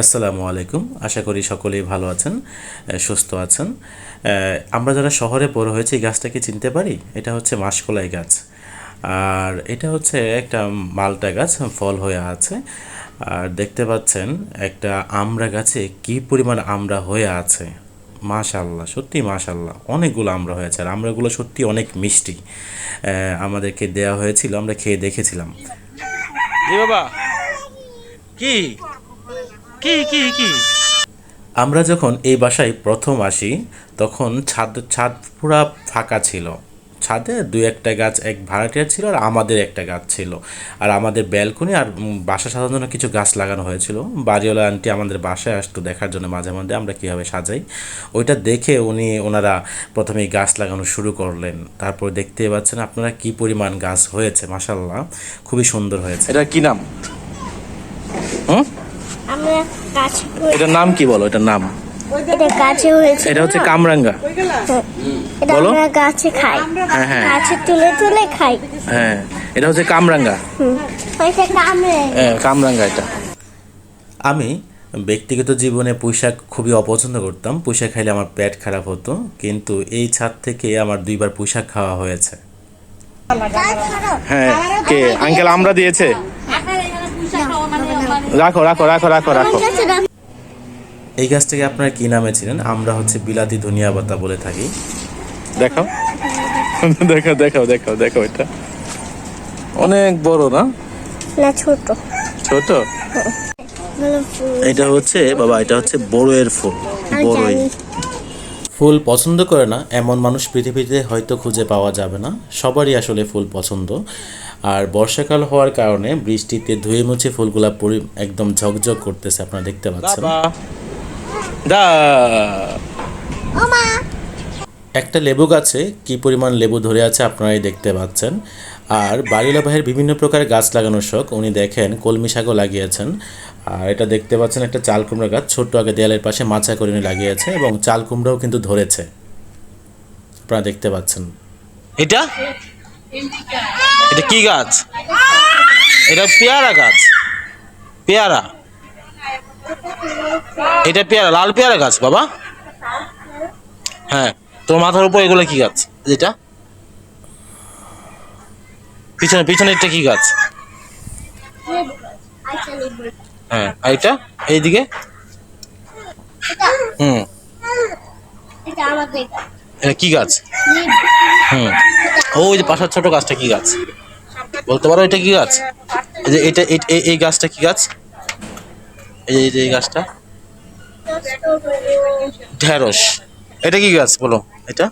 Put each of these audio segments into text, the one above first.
আসসালামু আলাইকুম। আশা করি সকলেই ভালো আছেন, সুস্থ আছেন। আমরা যারা শহরে বড় হয়েছি, এই গাছটাকে চিনতে পারি। এটা হচ্ছে মাসকলাই গাছ। আর এটা হচ্ছে একটা মালটা গাছ, ফল হয়ে আছে। আর দেখতে পাচ্ছেন একটা আমড়া গাছে কি পরিমাণ আমড়া হয়ে আছে। মাশাল্লাহ, সত্যি মাশাল্লাহ, অনেকগুলো আমড়া হয়েছে। আর আমড়াগুলো সত্যি অনেক মিষ্টি। আমাদেরকে দেওয়া হয়েছিল, আমরা খেয়ে দেখেছিলাম। জি বাবা, কি কি কি কি আমরা যখন এই বাসায় প্রথম আসি, তখন ছাদ পুরা ফাঁকা ছিল। ছাদে দুই একটা গাছ, এক ভাড়াটিয়ার ছিল আর আমাদের একটা গাছ ছিল। আর আমাদের ব্যালকনি আর বাসা সাজানোর জন্য কিছু গাছ লাগানো হয়েছিল। বাড়িওয়ালা আন্টি আমাদের বাসায় আসতো দেখার জন্য মাঝে মধ্যে আমরা কীভাবে সাজাই। ওইটা দেখে ওনারা প্রথমেই গাছ লাগানো শুরু করলেন। তারপর দেখতে পাচ্ছেন আপনারা কি পরিমাণ গাছ হয়েছে, মাশাল্লাহ, খুবই সুন্দর হয়েছে। এটা কি নাম? হুম, আমরা গাছ এটার নাম কি বলো? এটার নাম? এটা গাছে হয়েছে। এটা হচ্ছে কামরাঙ্গা। এটা বলো। আমরা গাছে খাই। হ্যাঁ হ্যাঁ গাছে তুলে তুলে খাই। হ্যাঁ, এটা হচ্ছে কামরাঙ্গা। ওইটা কামড়ে। হ্যাঁ, কামরাঙ্গা এটা। আমি ব্যক্তিগত জীবনে পুঁইশাক খুবই অপছন্দ করতাম। পুঁইশাক খাইলে আমার পেট খারাপ হতো, কিন্তু এই ছাদ থেকে আমার 2বার পুঁইশাক খাওয়া হয়েছে। হ্যাঁ, কে আঙ্কেল আমরা দিয়েছে? রাখো রাখো রাখো রাখো রাখো। এই গাছটাকে আপনারা কি নামে চিনেন? আমরা হচ্ছে বিলাতি ধনিয়া পাতা বলে থাকি। দেখো দেখো দেখো দেখো দেখো, এটা অনেক বড় না? না, ছোট ছোট? এটা হচ্ছে বাবা, এটা হচ্ছে বড়ইয়ের ফুল। বড়ই জানি। ফুল পছন্দ করে না এমন মানুষ পৃথিবীতে হয়তো খুঁজে পাওয়া যাবে না। সবারই আসলে ফুল পছন্দ। আর বর্ষাকাল হওয়ার কারণে বৃষ্টিতে ধুয়ে মুছে ফুলগুলা একদম ঝকঝক করতেছে, আপনারা দেখতে পাচ্ছেন। বাবা দা একটা লেবু গাছে কি পরিমাণ লেবু ধরে আছে আপনারাই দেখতে পাচ্ছেন। আর বাড়িওয়ালা ভাইয়ের বিভিন্ন প্রকার গাছ লাগানোর শখ। উনি দেখেন কলমি শাকও লাগিয়েছেন। আর এটা দেখতে পাচ্ছেন একটা চাল কুমড়া গাছ, ছোট্ট আগে দেয়ালের পাশে মাচা করে উনি লাগিয়েছে, এবং চাল কুমড়াও কিন্তু ধরেছে, আপনারা দেখতে পাচ্ছেন। এটা এটা কি গাছ? এটা পেয়ারা গাছ। পেয়ারা, এটা পেয়ারা, লাল পেয়ারা গাছ বাবা। হ্যাঁ, তোর মাথার উপর এগুলো কি গাছ? যেটা পিছনে পিছনে এটা কি গাছ? হ্যাঁ, আর এটা এইদিকে? হুম, এটা আমাদের গাছ। এটা কি গাছ? হুম, ওই যে পাশের ছোট গাছটা কি গাছ বলতে পারো? এটা কি গাছ? এই যে এটা এই গাছটা কি গাছ? এই গাছটা ঢেঁড়স। এটা কি গাছ বলো? এটা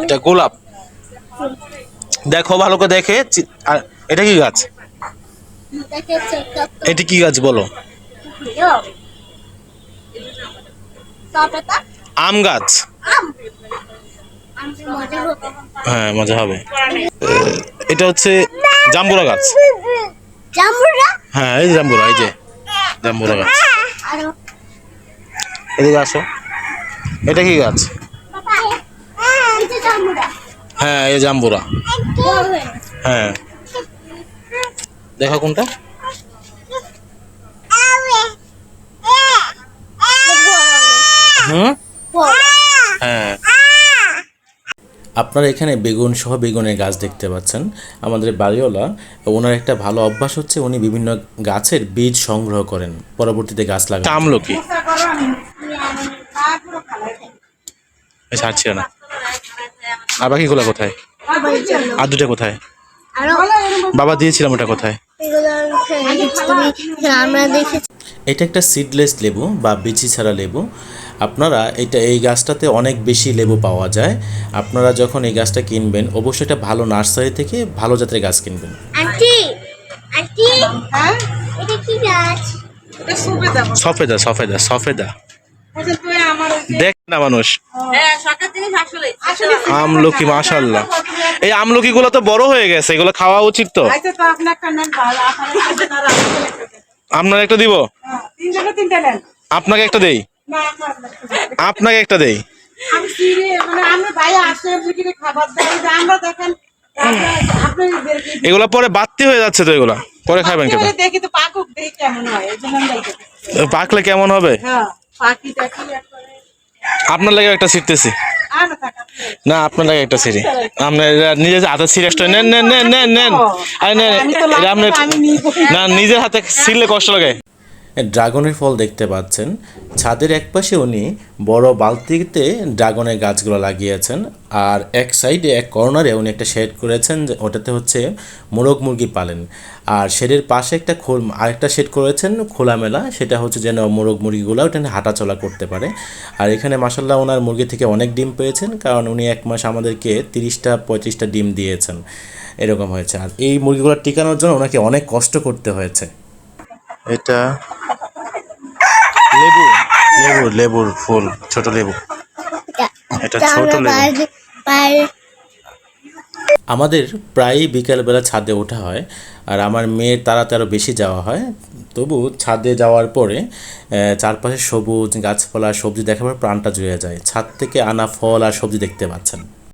এটা গোলাপ। দেখো ভালো করে দেখে। আর এটা কি গাছ? এটা কি গাছ বলো? আম গাছ। হ্যাঁ, মজা হবে। এটা হচ্ছে জাম্বুরা গাছ। জামুরা। হ্যাঁ, এই যে জাম্বুরা, এই যে জাম্বুরা গাছ। এদিকে আসো। এটা কি গাছ? এটা জামুরা। হ্যাঁ, এই জাম্বুরা। হ্যাঁ, দেখো কোনটা। হুম, হ্যাঁ। আপনারা এখানে বেগুন সহ বেগুনের গাছ দেখতে পাচ্ছেন। আমাদের বাড়িওয়ালা, ওনার একটা ভালো অভ্যাস হচ্ছে উনি বিভিন্ন গাছের বীজ সংগ্রহ করেন, পরবর্তীতে গাছ লাগান। আমলকি ছাড়ছিল না। আর বাকিগুলো কোথায়? আর দুটা কোথায়? বাবা দিয়েছিলাম, ওটা কোথায়? আমরা দেখেছি। এটা একটা সিডলেস লেবু বা বিচি ছাড়া লেবু। আপনারা এই গাছটাতে অনেক বেশি লেবু পাওয়া যায়। আপনারা যখন এই গাছটা কিনবেন, অবশ্যই একটা ভালো নার্সারি থেকে ভালো জাতের গাছ কিনবেন। আন্টি, আন্টি, এটা কি গাছ? সফেদা সফেদা সফেদা। দেখ না মানুষ। আমলকি, মাশাআল্লাহ। এই আমলকি গুলো তো বড় হয়ে গেছে, এগুলো খাওয়া উচিত তো। আপনার একটা দিব? আপনাকে একটা দেই? আপনাকে একটা দেই? এগুলো পরে বাড়তি হয়ে যাচ্ছে তো এগুলা। পরে খাবেন কেন? পাকলে দেখি তো পাকুক দেখি কেমন হয়, এই জন্য আমি যাইতেছি। পাকলে কেমন হবে? হ্যাঁ, পাখি টাকি একবারে আপনার লাগে একটা ছিটতেছি। আনো থাক আপনি। না, আপনার লাগে একটা ছিঁড়ি। আপনার নিজের হাতে সিরিয়াসটা নেন নেন নেন নেন নেন। আরে নেন, আমি তো এটা লাগবে আপনার তো, আমি নিবই। না, নিজের হাতে ছিঁড়লে কষ্ট লাগে। ড্রাগনের ফল দেখতে পাচ্ছেন, ছাদের একপাশে উনি বড় বালতিতে ড্রাগনের গাছগুলো লাগিয়েছেন, আর এক সাইডে এক কর্নারে উনি একটা শেড করেছেন, যে ওটাতে হচ্ছে মোরগ মুরগি পালেন। আর শেডের পাশে একটা আরেকটা শেড করেছেন খোলামেলা, সেটা হচ্ছে যেন মোরগ মুরগিগুলো ওটা হাঁটাচলা করতে পারে। আর এখানে মাসাল্লাহ ওনার মুরগি থেকে অনেক ডিম পেয়েছেন, কারণ উনি এক মাস আমাদেরকে 30-35টা ডিম দিয়েছেন, এরকম হয়েছে। আর এই মুরগিগুলো টিকানোর জন্য ওনাকে অনেক কষ্ট করতে হয়েছে। এটা লেবু, লেবুর ফুল, ছোট লেবু। এটা ছোট লেবু। আমাদের প্রায়ই বিকেলবেলা ছাদে ওঠা হয়, আর আমার মেয়ের তাড়াতে আরও বেশি যাওয়া হয়। তবু ছাদে যাওয়ার পরে চারপাশে সবুজ গাছপালা, সবজি দেখার পর প্রাণটা জুড়ে যায়। ছাদ থেকে আনা ফল আর সবজি দেখতে পাচ্ছেন।